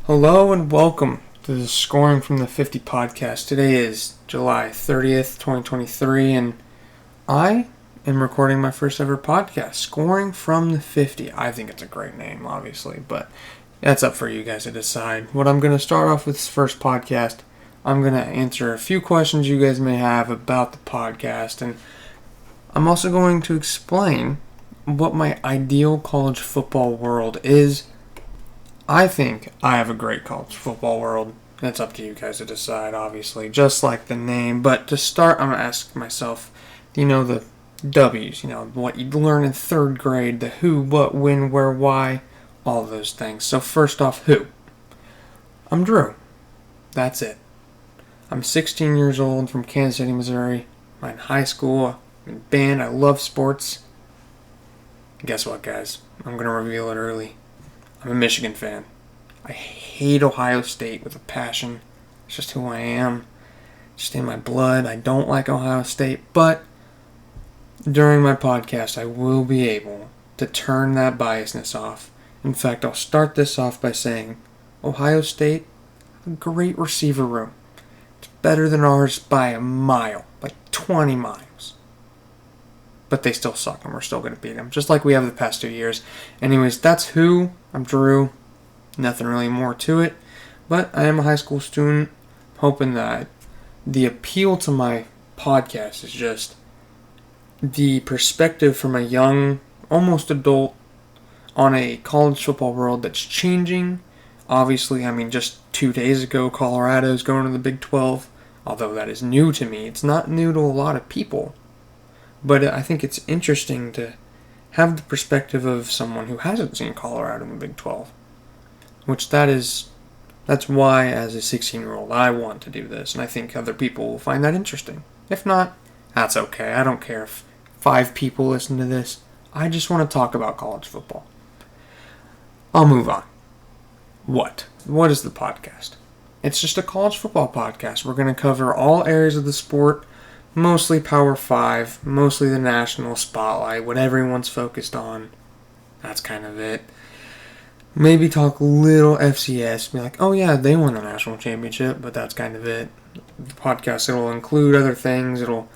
Hello and welcome to the Scoring from the 50 podcast. Today is July 30th, 2023, and I am recording my first ever podcast, Scoring from the 50. I think it's a great name, obviously, but that's up for you guys to decide. What I'm going to start off with this first podcast, I'm going to answer a few questions you guys may have about the podcast, and I'm also going to explain what my ideal college football world is. I think I have a great college football world. It's up to you guys to decide, obviously, just like the name. But to start, I'm going to ask myself, the W's, what you learn in third grade, the who, what, when, where, why, all those things. So first off, who? I'm Drew. That's it. I'm 16 years old from Kansas City, Missouri. I'm in high school. I'm in band. I love sports. Guess what, guys? I'm going to reveal it early. I'm a Michigan fan. I hate Ohio State with a passion. It's just who I am. Just in my blood. I don't like Ohio State. But during my podcast, I will be able to turn that biasness off. In fact, I'll start this off by saying Ohio State, a great receiver room. It's better than ours by a mile, like 20 miles. But they still suck, and we're still going to beat them, just like we have the past 2 years. Anyways, that's who. I'm Drew. Nothing really more to it. But I am a high school student, hoping that the appeal to my podcast is just the perspective from a young, almost adult, on a college football world that's changing. Obviously, just 2 days ago, Colorado's going to the Big 12. Although that is new to me. It's not new to a lot of people. But I think it's interesting to have the perspective of someone who hasn't seen Colorado in the Big 12. That's why, as a 16-year-old, I want to do this. And I think other people will find that interesting. If not, that's okay. I don't care if 5 people listen to this. I just want to talk about college football. I'll move on. What? What is the podcast? It's just a college football podcast. We're going to cover all areas of the sport. Mostly Power 5, mostly the national spotlight, what everyone's focused on. That's kind of it. Maybe talk a little FCS, be like, oh yeah, they won the national championship, but that's kind of it. The podcast, it'll include other things. It'll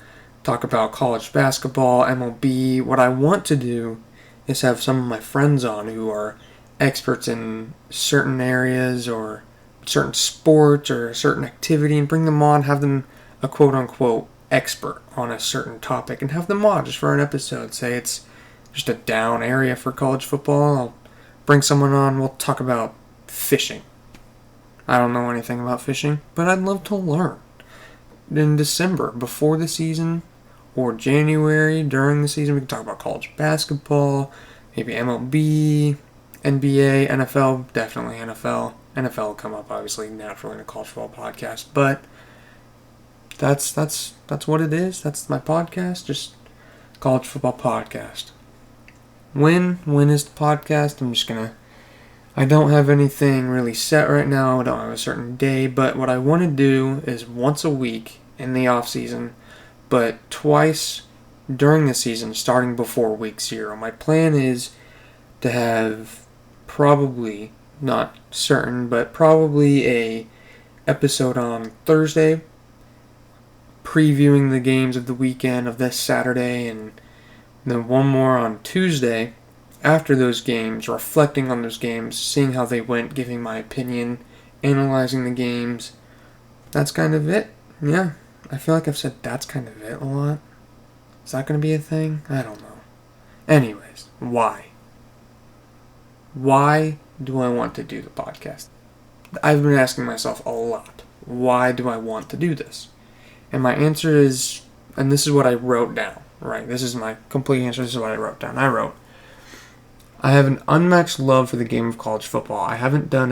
talk about college basketball, MLB. What I want to do is have some of my friends on who are experts in certain areas or certain sports or a certain activity and bring them on, have them a quote-unquote expert on a certain topic and have them on just for an episode. Say it's just a down area for college football. I'll bring someone on. We'll talk about fishing. I don't know anything about fishing, but I'd love to learn. In December, before the season, or January, during the season, we can talk about college basketball, maybe MLB, NBA, NFL, definitely NFL. NFL will come up, obviously, naturally in a college football podcast, but that's what it is. That's my podcast, just college football podcast. When is the podcast? I don't have anything really set right now. I don't have a certain day, but what I want to do is once a week in the off season, but twice during the season, starting before week 0. My plan is to have probably, not certain, but probably a episode on Thursday, previewing the games of the weekend of this Saturday, and then one more on Tuesday after those games, reflecting on those games, seeing how they went, giving my opinion, analyzing the games. That's kind of it. Yeah, I feel like I've said that's kind of it a lot. Is that going to be a thing? I don't know. Anyways, why? Why do I want to do the podcast? I've been asking myself a lot. Why do I want to do this? And my answer is, and this is what I wrote down, right? This is my complete answer. This is what I wrote down. I have an unmatched love for the game of college football. I haven't gone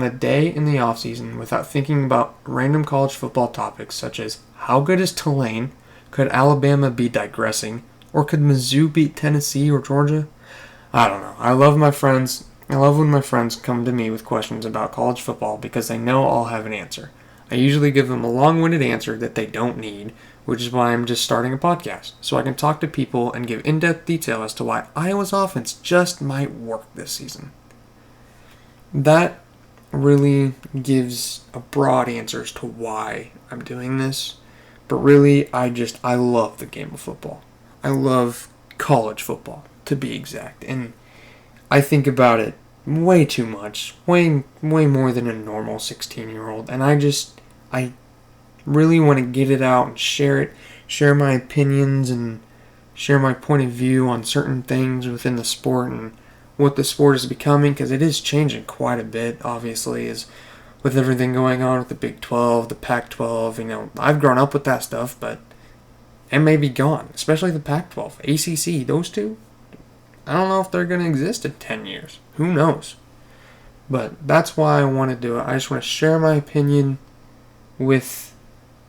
a day in the off season without thinking about random college football topics such as how good is Tulane? Could Alabama be digressing? Or could Mizzou beat Tennessee or Georgia? I don't know. I love when my friends come to me with questions about college football because they know I'll have an answer. I usually give them a long-winded answer that they don't need, which is why I'm just starting a podcast, so I can talk to people and give in-depth detail as to why Iowa's offense just might work this season. That really gives a broad answer as to why I'm doing this. But really, I love the game of football. I love college football, to be exact. And I think about it way too much, way more than a normal 16-year-old. And I really want to get it out and share my opinions and share my point of view on certain things within the sport and what the sport is becoming, because it is changing quite a bit, obviously, is with everything going on with the Big 12, the Pac-12. I've grown up with that stuff, but it may be gone, especially the Pac-12. ACC, those two, I don't know if they're going to exist in 10 years. Who knows? But that's why I want to do it. I just want to share my opinion with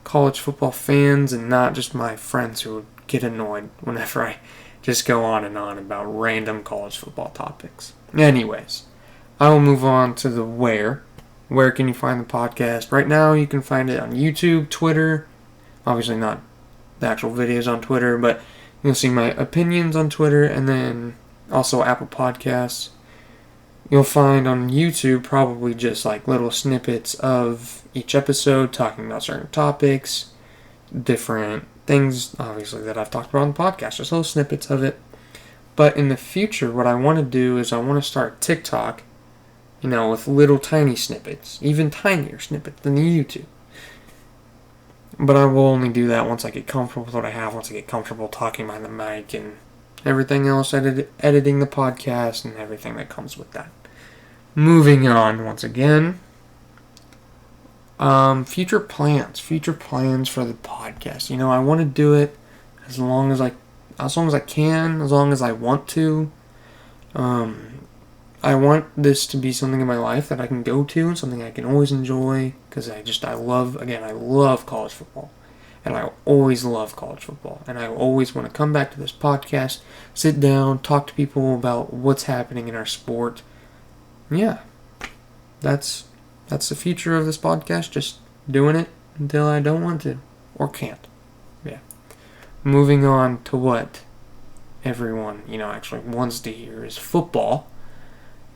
college football fans and not just my friends who would get annoyed whenever I just go on and on about random college football topics. Anyways, I will move on to the where. Where can you find the podcast? Right now, you can find it on YouTube, Twitter. Obviously not the actual videos on Twitter, but you'll see my opinions on Twitter, and then also Apple Podcasts. You'll find on YouTube probably just like little snippets of each episode talking about certain topics, different things, obviously, that I've talked about on the podcast. Just little snippets of it. But in the future, what I want to do is I want to start TikTok, with little tiny snippets, even tinier snippets than the YouTube. But I will only do that once I get comfortable with what I have, once I get comfortable talking behind the mic and everything else, editing the podcast and everything that comes with that. Moving on once again. Future plans for the podcast. I want to do it as long as I can, as long as I want to. I want this to be something in my life that I can go to and something I can always enjoy, because I love college football. And I always love college football. And I always want to come back to this podcast, sit down, talk to people about what's happening in our sport. Yeah, that's the future of this podcast, just doing it until I don't want to or can't. Yeah. Moving on to what everyone, actually wants to hear is football.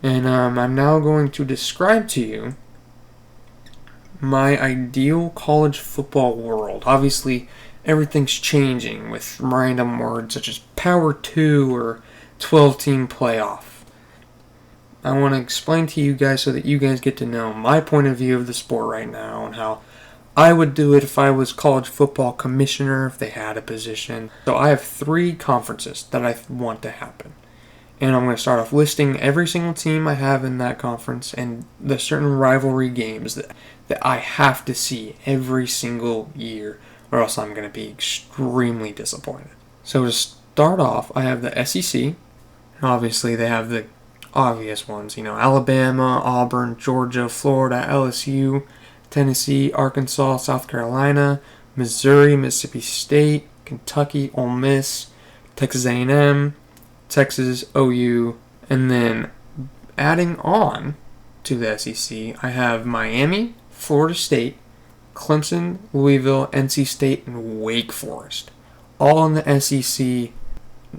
And I'm now going to describe to you my ideal college football world. Obviously, everything's changing with random words such as Power 2 or 12-team playoff. I want to explain to you guys so that you guys get to know my point of view of the sport right now and how I would do it if I was college football commissioner, if they had a position. So I have 3 conferences that I want to happen. And I'm going to start off listing every single team I have in that conference and the certain rivalry games that I have to see every single year, or else I'm going to be extremely disappointed. So to start off, I have the SEC. Obviously, they have the obvious ones, Alabama, Auburn, Georgia, Florida, LSU, Tennessee, Arkansas, South Carolina, Missouri, Mississippi State, Kentucky, Ole Miss, Texas A&M, Texas, OU, and then adding on to the SEC, I have Miami, Florida State, Clemson, Louisville, NC State, and Wake Forest. All in the SEC.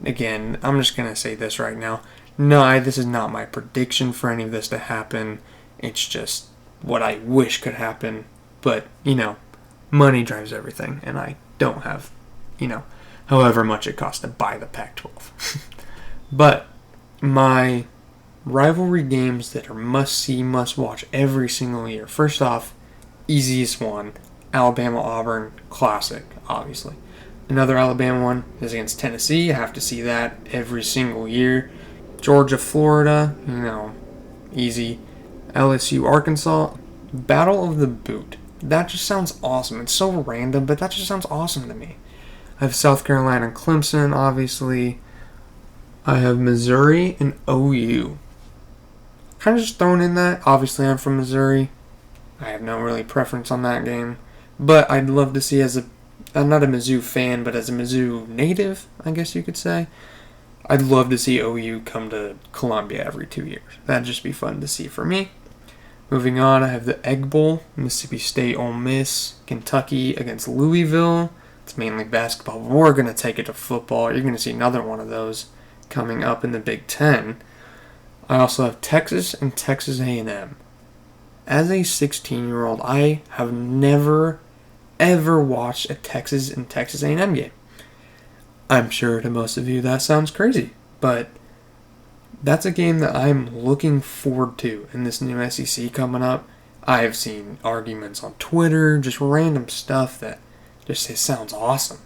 Again, I'm just going to say this right now. No, this is not my prediction for any of this to happen. It's just what I wish could happen. But, money drives everything, and I don't have, however much it costs to buy the Pac-12. But my rivalry games that are must-see, must-watch every single year. First off, easiest one, Alabama-Auburn Classic, obviously. Another Alabama one is against Tennessee. I have to see that every single year. Georgia-Florida, easy. LSU-Arkansas, Battle of the Boot. That just sounds awesome. It's so random, but that just sounds awesome to me. I have South Carolina and Clemson, obviously. I have Missouri and OU. Kind of just thrown in that. Obviously, I'm from Missouri. I have no really preference on that game. But I'd love to see, I'm not a Mizzou fan, but as a Mizzou native, I guess you could say, I'd love to see OU come to Columbia every 2 years. That'd just be fun to see for me. Moving on, I have the Egg Bowl, Mississippi State, Ole Miss, Kentucky against Louisville. It's mainly basketball, but we're going to take it to football. You're going to see another one of those coming up in the Big Ten. I also have Texas and Texas A&M. as a 16-year-old, I have never, ever watched a Texas and Texas A&M game. I'm sure to most of you that sounds crazy, but that's a game that I'm looking forward to in this new SEC coming up. I have seen arguments on Twitter, just random stuff that just it sounds awesome.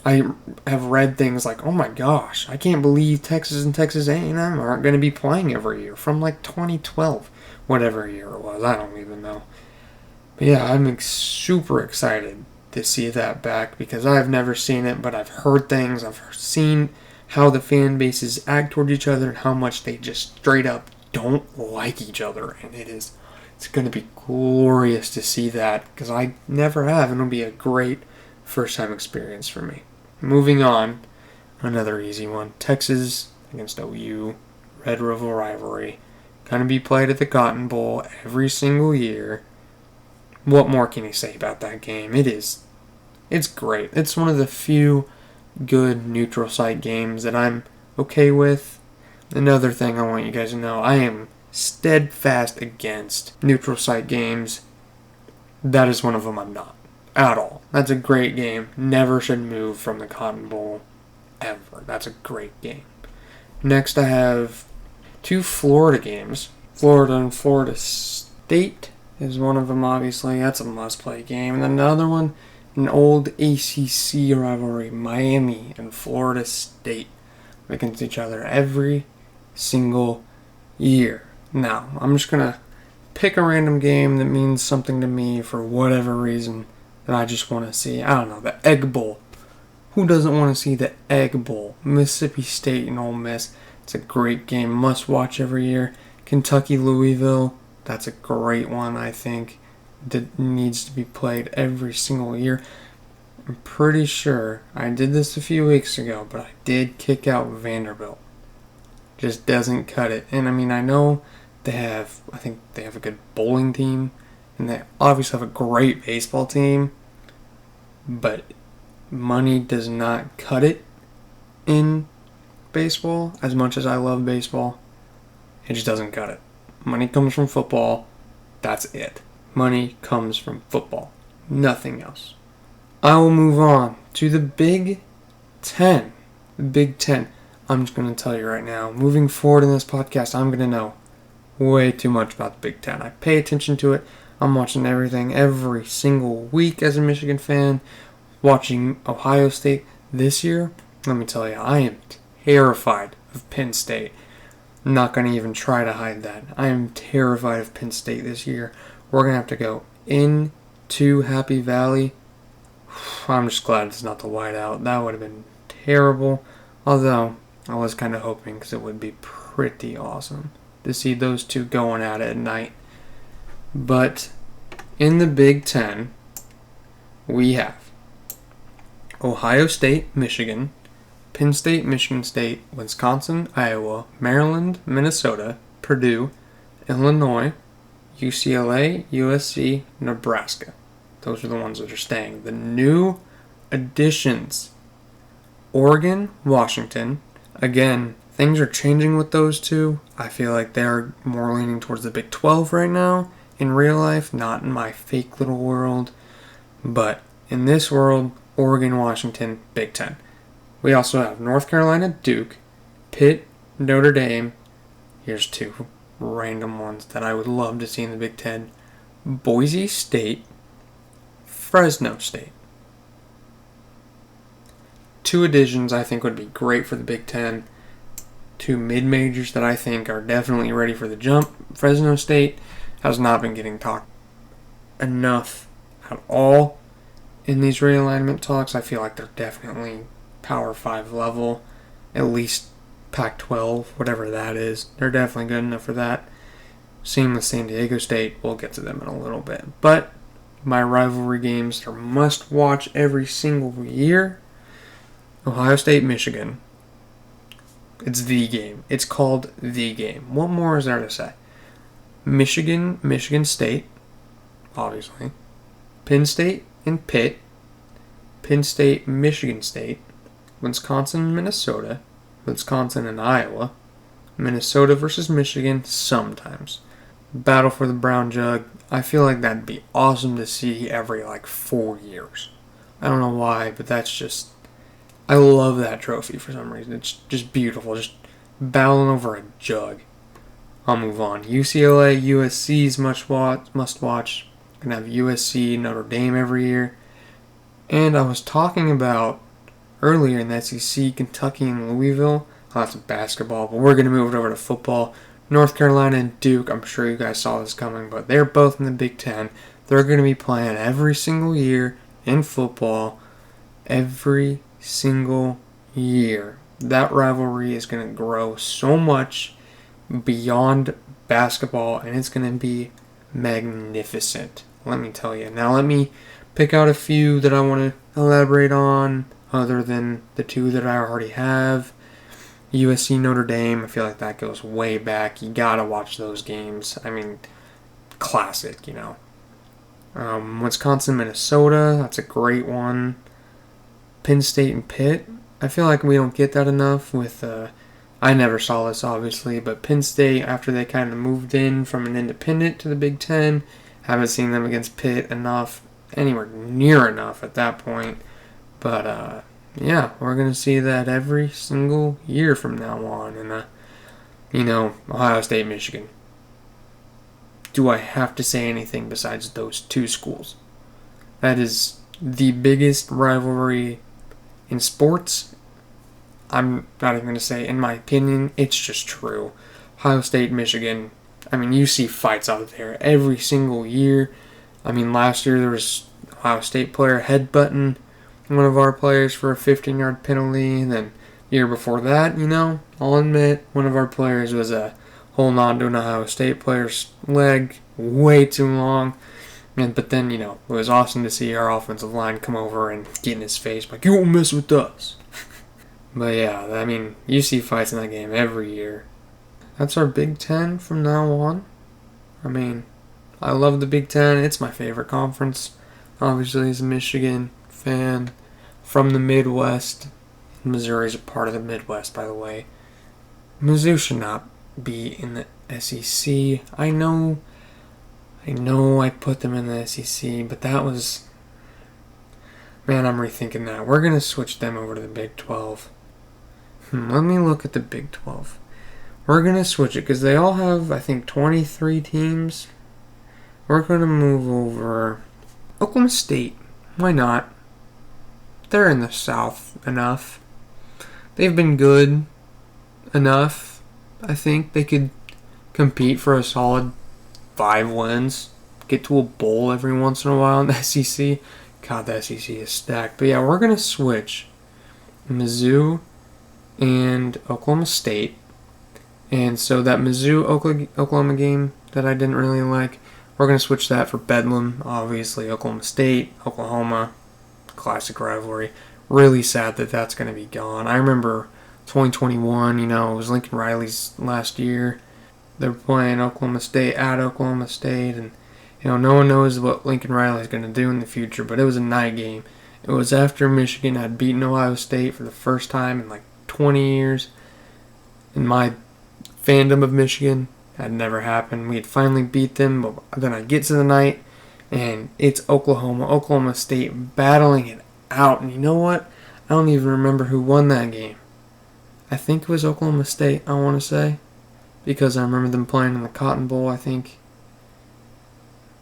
I have read things like, oh my gosh, I can't believe Texas and Texas A&M aren't going to be playing every year from like 2012, whatever year it was. I don't even know. But yeah, I'm super excited to see that back because I've never seen it, but I've heard things. I've seen how the fan bases act toward each other and how much they just straight up don't like each other. And it's going to be glorious to see that because I never have, and it'll be a great first-time experience for me. Moving on, another easy one. Texas against OU, Red River rivalry. Going to be played at the Cotton Bowl every single year. What more can you say about that game? It's great. It's one of the few good neutral site games that I'm okay with. Another thing I want you guys to know, I am steadfast against neutral site games. That is one of them I'm not. At all. That's a great game. Never should move from the Cotton Bowl. Ever. That's a great game. Next I have two Florida games. Florida and Florida State is one of them, obviously. That's a must-play game. And then another one, an old ACC rivalry, Miami and Florida State against each other every single year. Now, I'm just going to pick a random game that means something to me for whatever reason that I just want to see. I don't know, the Egg Bowl. Who doesn't want to see the Egg Bowl? Mississippi State and Ole Miss. It's a great game, must watch every year. Kentucky, Louisville. That's a great one, I think, that needs to be played every single year. I'm pretty sure I did this a few weeks ago, but I did kick out Vanderbilt. Just doesn't cut it. And I mean, I know I think they have a good bowling team, and they obviously have a great baseball team, but money does not cut it in baseball. As much as I love baseball, it just doesn't cut it. Money comes from football. That's it. Money comes from football. Nothing else. I will move on to the Big Ten. The Big Ten. I'm just going to tell you right now, moving forward in this podcast, I'm going to know way too much about the Big Ten. I pay attention to it. I'm watching everything every single week as a Michigan fan. Watching Ohio State this year, let me tell you, I am terrified of Penn State. I'm not going to even try to hide that. I am terrified of Penn State this year. We're going to have to go into Happy Valley. I'm just glad it's not the whiteout. That would have been terrible. Although, I was kind of hoping because it would be pretty awesome to see those two going at it at night. But in the Big Ten, we have Ohio State, Michigan, Penn State, Michigan State, Wisconsin, Iowa, Maryland, Minnesota, Purdue, Illinois, UCLA, USC, Nebraska. Those are the ones that are staying. The new additions, Oregon, Washington. Again, things are changing with those two. I feel like they're more leaning towards the Big 12 right now in real life, not in my fake little world. But in this world, Oregon, Washington, Big 10. We also have North Carolina, Duke, Pitt, Notre Dame. Here's two random ones that I would love to see in the Big 10. Boise State, Fresno State. Two additions I think would be great for the Big 10. Two mid-majors that I think are definitely ready for the jump. Fresno State has not been getting talked enough at all in these realignment talks. I feel like they're definitely Power 5 level, at least Pac-12, whatever that is. They're definitely good enough for that. Same with San Diego State. We'll get to them in a little bit. But my rivalry games are must-watch every single year. Ohio State, Michigan. It's the game. It's called the game. What more is there to say? Michigan, Michigan State, obviously. Penn State and Pitt. Penn State, Michigan State. Wisconsin, Minnesota. Wisconsin and Iowa. Minnesota versus Michigan sometimes. battle for the brown jug. I feel like that'd be awesome to see every 4 years. I don't know why, but I love that trophy for some reason. It's just beautiful, just battling over a jug. I'll move on. UCLA, USC's must watch. Gonna have USC, Notre Dame every year. And I was talking about earlier in the SEC, Kentucky and Louisville. Lots of basketball, but we're gonna move it over to football. North Carolina and Duke, I'm sure you guys saw this coming, but they're both in the Big Ten. They're going to be playing every single year in football. Every single year. That rivalry is going to grow so much beyond basketball, and it's going to be magnificent. Let me tell you. Now let me pick out a few that I want to elaborate on, other than the two that I already have. USC Notre Dame, I feel like that goes way back. You gotta watch those games. I mean, classic, Wisconsin Minnesota, that's a great one. Penn State and Pitt, I feel like we don't get that enough with, I never saw this obviously, but Penn State, after they kind of moved in from an independent to the Big Ten, haven't seen them against Pitt anywhere near enough at that point. But, yeah, we're going to see that every single year from now on. And, Ohio State, Michigan. Do I have to say anything besides those two schools? That is the biggest rivalry in sports. I'm not even going to say, in my opinion, it's just true. Ohio State, Michigan. I mean, you see fights out there every single year. I mean, last year there was Ohio State player headbutting one of our players for a 15-yard penalty. And then the year before that, I'll admit, one of our players was holding on to an Ohio State player's leg way too long. But then, it was awesome to see our offensive line come over and get in his face like, you won't mess with us. But yeah, I mean, you see fights in that game every year. That's our Big Ten from now on. I mean, I love the Big Ten. It's my favorite conference. Obviously, as a Michigan fan from the Midwest. Missouri's a part of the Midwest, by the way. Mizzou should not be in the SEC. I know I put them in the SEC, but that was... Man, I'm rethinking that. We're going to switch them over to the Big 12. Let me look at the Big 12. We're going to switch it because they all have, I think, 23 teams. We're going to move over Oklahoma State. Why not? They're in the South enough. They've been good enough. I think they could compete for a solid 5 wins. Get to a bowl every once in a while in the SEC. God, the SEC is stacked. But yeah, we're going to switch Mizzou and Oklahoma State. And so that Mizzou-Oklahoma game that I didn't really like, we're going to switch that for Bedlam. Obviously, Oklahoma State, Oklahoma, classic rivalry. Really sad that that's going to be gone. I remember 2021, it was Lincoln Riley's last year. They were playing Oklahoma State at Oklahoma State, and no one knows what Lincoln Riley's going to do in the future, but it was a night game. It was after Michigan had beaten Ohio State for the first time in 20 years. In my fandom of Michigan, had never happened. We had finally beat them, but then I get to the night, and it's Oklahoma State battling it out. And you know what? I don't even remember who won that game. I think it was Oklahoma State, I want to say, because I remember them playing in the Cotton Bowl, I think.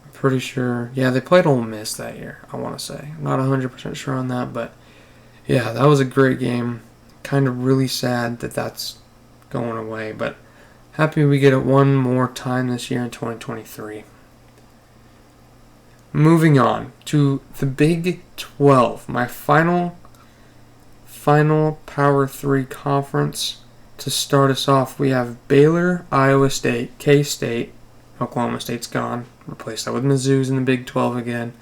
I'm pretty sure. Yeah, they played Ole Miss that year, I want to say. I'm not 100% sure on that, but yeah, that was a great game. Kind of really sad that that's going away, but happy we get it one more time this year in 2023. Moving on to the Big 12, my final Power 3 conference. To start us off, we have Baylor, Iowa State, K-State, Oklahoma State's gone, replace that with Mizzou's in the Big 12 again,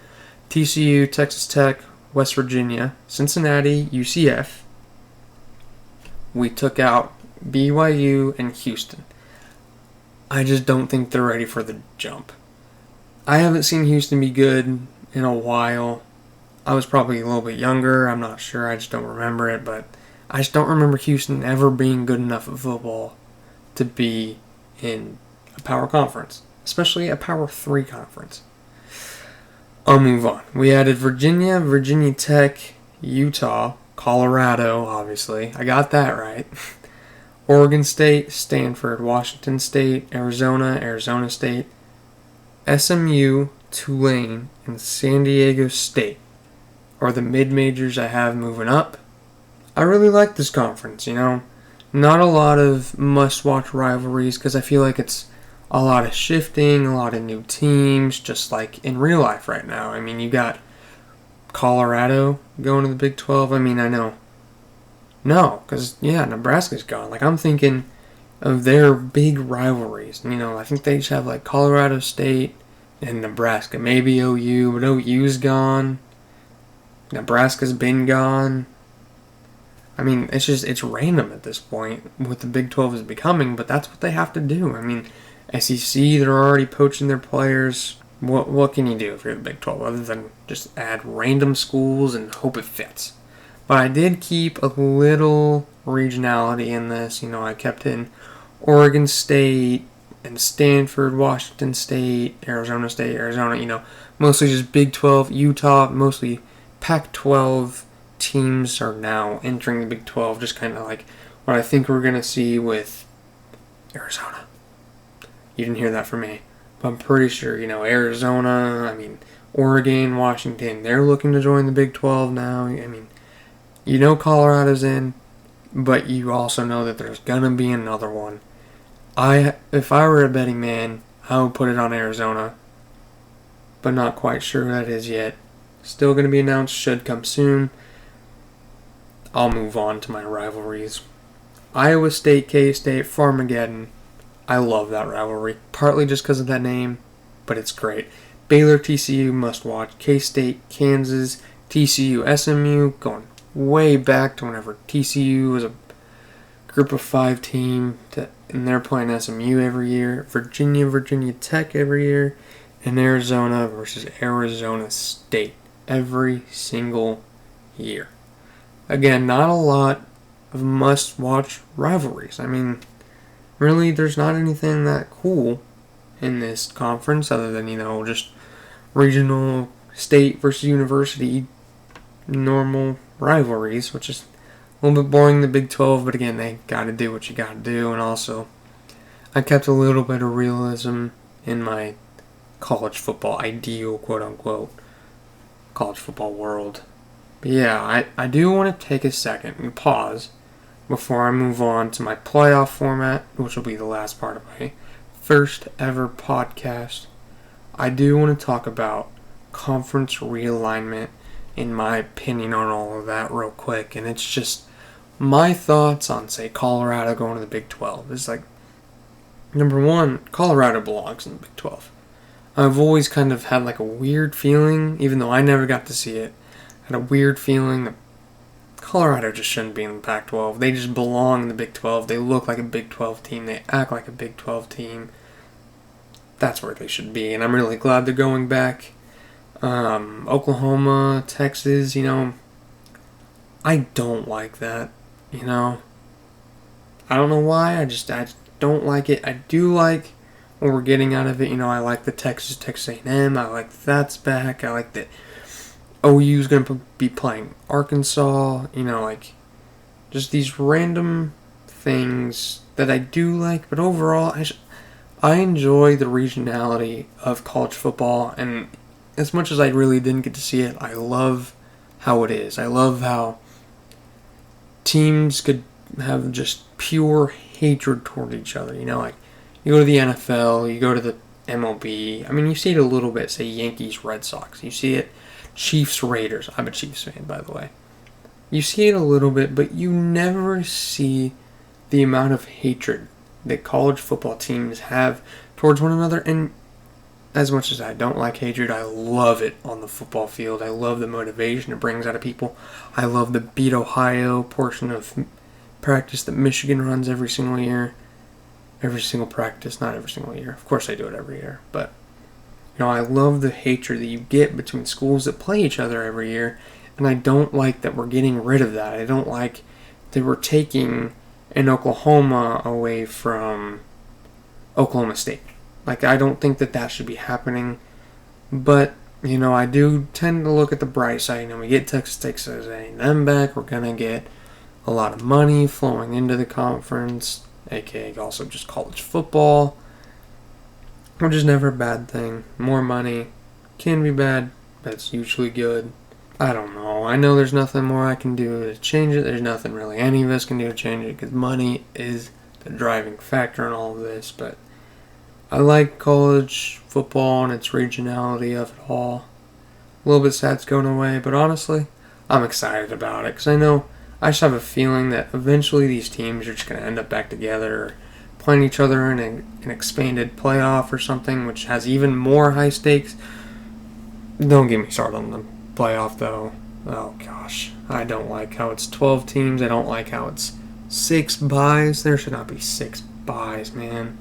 TCU, Texas Tech, West Virginia, Cincinnati, UCF. We took out BYU and Houston. I just don't think they're ready for the jump. I haven't seen Houston be good in a while. I was probably a little bit younger. I'm not sure. I just don't remember it. But I just don't remember Houston ever being good enough at football to be in a power conference. especially a Power 3 conference. I'll move on. We added Virginia, Virginia Tech, Utah, Colorado, obviously. I got that right. Oregon State, Stanford, Washington State, Arizona, Arizona State, SMU, Tulane, and San Diego State are the mid-majors I have moving up. I really like this conference, Not a lot of must-watch rivalries because I feel like it's a lot of shifting, a lot of new teams, just like in real life right now. I mean, you got Colorado going to the Big 12. I mean, I know. No, because, Nebraska's gone. Like, I'm thinking of their big rivalries. I think they should have, like, Colorado State and Nebraska. Maybe OU, but OU's gone. Nebraska's been gone. I mean, it's random at this point what the Big 12 is becoming, but that's what they have to do. I mean, SEC, they're already poaching their players. What can you do if you're the Big 12 other than just add random schools and hope it fits? But I did keep a little regionality in this. I kept in Oregon State and Stanford, Washington State, Arizona, mostly just Big 12, Utah, mostly Pac-12 teams are now entering the Big 12, just kind of like what I think we're going to see with Arizona. You didn't hear that from me, but I'm pretty sure, Arizona, Oregon, Washington, they're looking to join the Big 12 now. Colorado's in, but you also know that there's going to be another one. If I were a betting man, I would put it on Arizona, but not quite sure who that is yet. Still going to be announced, should come soon. I'll move on to my rivalries. Iowa State, K-State, Farmageddon. I love that rivalry, partly just because of that name, but it's great. Baylor, TCU, must watch. K-State, Kansas, TCU, SMU, going way back to whenever TCU was a group of 5 team, and they're playing SMU every year. Virginia, Virginia Tech every year, and Arizona versus Arizona State every single year. Again, not a lot of must-watch rivalries. Really, there's not anything that cool in this conference other than, just regional state versus university normal rivalries, which is a little bit boring in the Big 12, but again, they got to do what you got to do, and also I kept a little bit of realism in my college football ideal, quote-unquote, college football world. But yeah, I do want to take a second and pause before I move on to my playoff format, which will be the last part of my first ever podcast. I do want to talk about conference realignment, in my opinion on all of that real quick, and it's just my thoughts on, say, Colorado going to the Big 12. It's like, number one, Colorado belongs in the Big 12. I've always kind of had like a weird feeling, even though I never got to see it, had a weird feeling that Colorado just shouldn't be in the Pac-12. They just belong in the Big 12. They look like a Big 12 team. They act like a Big 12 team. That's where they should be, and I'm really glad they're going back. Oklahoma, Texas, I don't like that, I don't know why, I don't like it. I do like what we're getting out of it, I like the Texas A&M, I like that's back, I like that OU's going to be playing Arkansas, just these random things that I do like, but overall, I enjoy the regionality of college football, and as much as I really didn't get to see it, I love how it is. I love how teams could have just pure hatred toward each other. You go to the NFL, you go to the MLB. You see it a little bit, say Yankees, Red Sox. You see it, Chiefs, Raiders. I'm a Chiefs fan, by the way. You see it a little bit, but you never see the amount of hatred that college football teams have towards one another. And as much as I don't like hatred, I love it on the football field. I love the motivation it brings out of people. I love the Beat Ohio portion of practice that Michigan runs every single year. Every single practice, not every single year. Of course I do it every year. But, I love the hatred that you get between schools that play each other every year. And I don't like that we're getting rid of that. I don't like that we're taking an Oklahoma away from Oklahoma State. Like, I don't think that should be happening. But, I do tend to look at the bright side. We get Texas A&M back. We're going to get a lot of money flowing into the conference, aka also just college football, which is never a bad thing. More money can be bad, but it's usually good. I don't know. I know there's nothing more I can do to change it. There's nothing really any of us can do to change it because money is the driving factor in all of this. But I like college football and its regionality of it all. A little bit sad it's going away, but honestly, I'm excited about it because I just have a feeling that eventually these teams are just going to end up back together or playing each other in an expanded playoff or something, which has even more high stakes. Don't get me started on the playoff, though. Oh, gosh. I don't like how it's 12 teams. I don't like how it's 6 byes. There should not be 6 byes, man.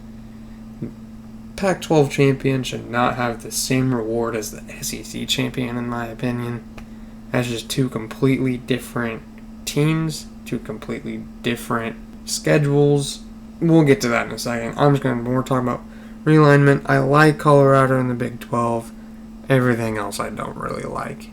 Pac-12 champion should not have the same reward as the SEC champion, in my opinion. That's just 2 completely different teams, 2 completely different schedules. We'll get to that in a second. We're talking about realignment. I like Colorado in the Big 12. Everything else I don't really like.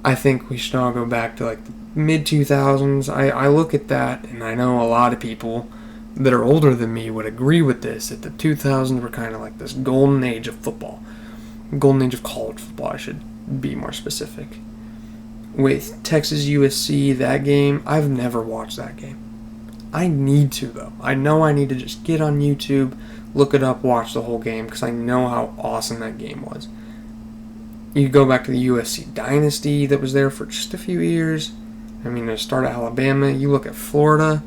I think we should all go back to like the mid-2000s. I look at that, and I know a lot of people that are older than me would agree with this, that the 2000s were kind of like this golden age of football. Golden age of college football, I should be more specific. With Texas USC, that game, I've never watched that game. I need to, though. I know I need to just get on YouTube, look it up, watch the whole game, because I know how awesome that game was. You go back to the USC dynasty that was there for just a few years. They start at Alabama. You look at Florida.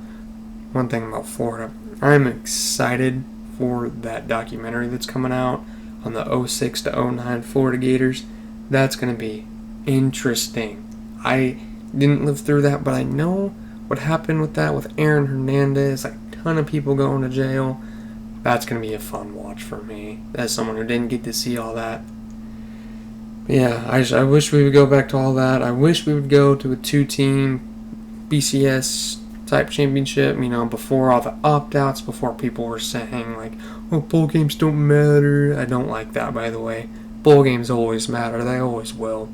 One thing about Florida, I'm excited for that documentary that's coming out on the 06 to 09 Florida Gators. That's going to be interesting. I didn't live through that, but I know what happened with that with Aaron Hernandez, like a ton of people going to jail. That's going to be a fun watch for me as someone who didn't get to see all that. Yeah, I wish we would go back to all that. I wish we would go to a 2-team BCS type championship, before all the opt-outs, before people were saying, like, oh, bowl games don't matter. I don't like that, by the way. Bowl games always matter. They always will.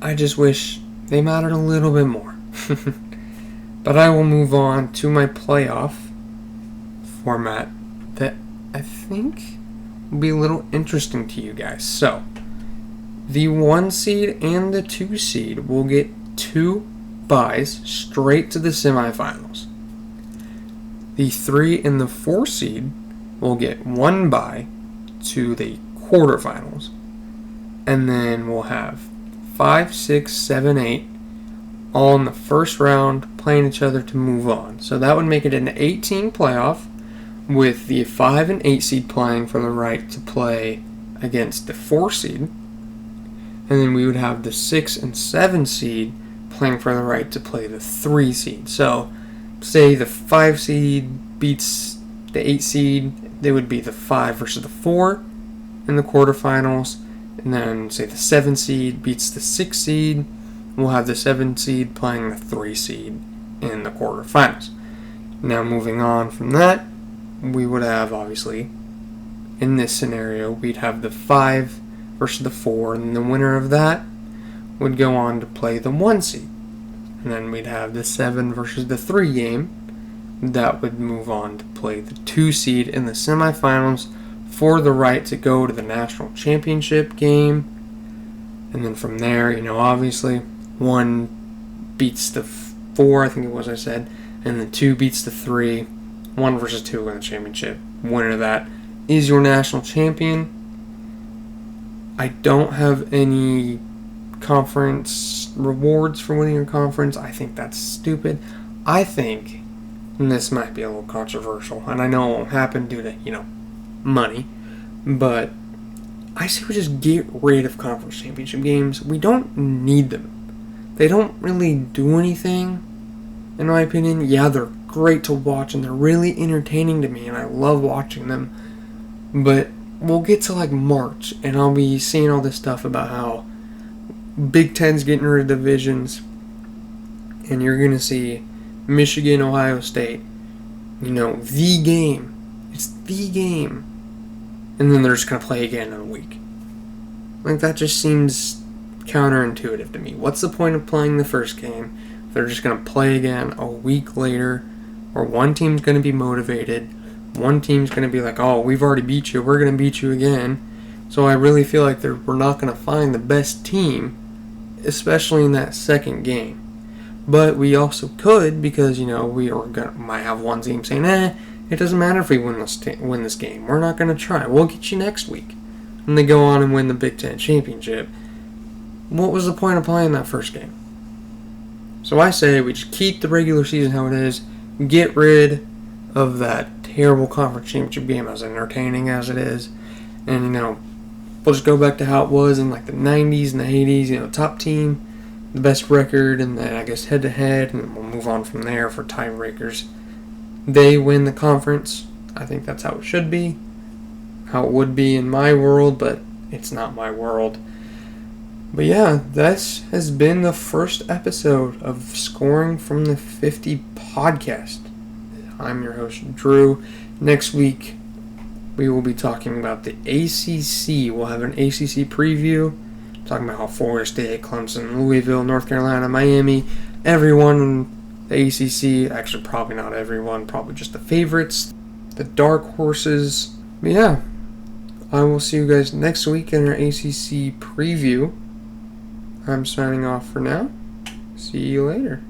I just wish they mattered a little bit more. But I will move on to my playoff format that I think will be a little interesting to you guys. So, the 1 seed and the 2 seed will get 2 byes straight to the semifinals. The 3 and the 4 seed will get 1 bye to the quarterfinals. And then we'll have 5, 6, 7, 8 all in the first round playing each other to move on. So that would make it an 18 playoff with the 5 and 8 seed playing for the right to play against the 4 seed. And then we would have the 6 and 7 seed playing for the right to play the 3 seed. So, say the 5 seed beats the 8 seed, they would be the 5 versus the 4 in the quarterfinals. And then, say the 7 seed beats the 6 seed, we'll have the 7 seed playing the 3 seed in the quarterfinals. Now, moving on from that, we would have, obviously, in this scenario, we'd have the 5 versus the 4, and the winner of that would go on to play the 1 seed. And then we'd have the 7 versus the 3 game. That would move on to play the 2 seed in the semifinals for the right to go to the national championship game. And then from there, obviously, 1 beats the 4, I think it was I said, and the 2 beats the 3. 1 versus 2 in the championship. Winner of that is your national champion. I don't have any conference rewards for winning your conference. I think that's stupid. I think, and this might be a little controversial, and I know it won't happen due to, money, but I say we just get rid of conference championship games. We don't need them. They don't really do anything, in my opinion. Yeah, they're great to watch, and they're really entertaining to me, and I love watching them, but we'll get to like March, and I'll be seeing all this stuff about how Big Ten's getting rid of divisions, and you're going to see Michigan, Ohio State, the game. It's the game, and then they're just going to play again in a week. Like, that just seems counterintuitive to me. What's the point of playing the first game if they're just going to play again a week later, or one team's going to be motivated, one team's going to be like, oh, we've already beat you, we're going to beat you again. So I really feel like we're not going to find the best team, especially in that second game. But we also could, because, we might have one team saying, it doesn't matter if we win this game. We're not going to try. We'll get you next week. And they go on and win the Big Ten championship. What was the point of playing that first game? So I say we just keep the regular season how it is, get rid of that terrible conference championship game, as entertaining as it is, and, we'll just go back to how it was in like the 90s and the 80s, top team, the best record, and then I guess head-to-head, and we'll move on from there for tiebreakers. They win the conference. I think that's how it should be, how it would be in my world, but it's not my world. But yeah, this has been the first episode of Scoring from the 50 podcast. I'm your host, Drew. Next week, we will be talking about the ACC. We'll have an ACC preview, talking about how Florida State, Clemson, Louisville, North Carolina, Miami, everyone in the ACC, actually probably not everyone, probably just the favorites, the dark horses. But yeah, I will see you guys next week in our ACC preview. I'm signing off for now. See you later.